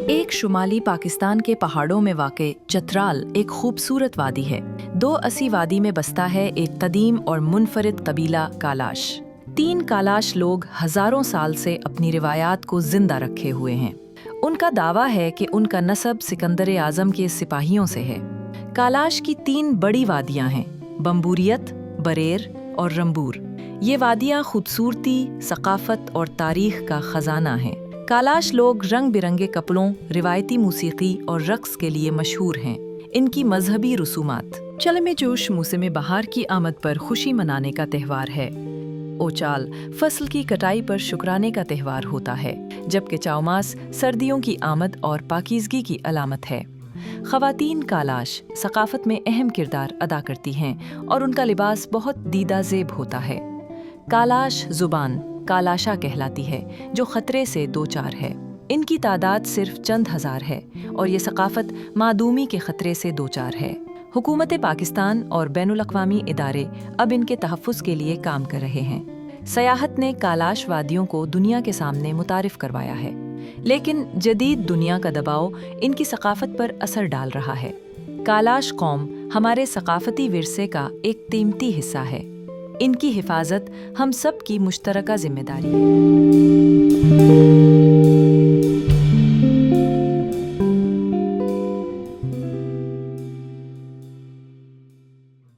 एक शुमाली पाकिस्तान के पहाड़ों में वाक़े चतराल एक खूबसूरत वादी है। 280 वादी में बसता है एक कदीम और मुनफरिद कबीला कालाश। 3 कालाश लोग हजारों साल से अपनी रिवायात को जिंदा रखे हुए हैं। उनका दावा है कि उनका नस्ब सिकंदर आजम के सिपाहियों से है। कालाश की 3 बड़ी वादियां हैं, बम्बूरियत, बरेर और रंबूर। ये वादियां खूबसूरती, सकाफत और तारीख का खजाना हैं। कालाश लोग रंग बिरंगे कपड़ों, रिवायती मूसीकी और रक्स के लिए मशहूर हैं। इनकी मजहबी रसूमात चलमे जोश मौसम बहार की आमद पर खुशी मनाने का त्यौहार है। ओचाल फसल की कटाई पर शुक्राने का त्यौहार होता है, जबकि चौमास सर्दियों की आमद और पाकीज़गी की अलामत है। ख़वातीन कालाश सकाफत में अहम किरदार अदा करती हैं और उनका लिबास बहुत दीदा ज़ेब होता है। कालाश ज़ुबान कालाशा कहलाती है, जो ख़तरे से दो चार है। इनकी तादाद सिर्फ चंद हज़ार है और ये सकाफत मादूमी के ख़तरे से दो चार है। हुकूमत पाकिस्तान और बैनुल अक़वामी इदारे अब इनके तहफ़्फ़ुज़ के लिए काम कर रहे हैं। सयाहत ने कालाश वादियों को दुनिया के सामने मुतारिफ़ करवाया है, लेकिन जदीद दुनिया का दबाव इनकी सकाफत पर असर डाल रहा है। कालाश कौम हमारे सकाफती विरसे का एक कीमती हिस्सा है। इनकी हिफाजत हम सब की मुश्तरका जिम्मेदारी है।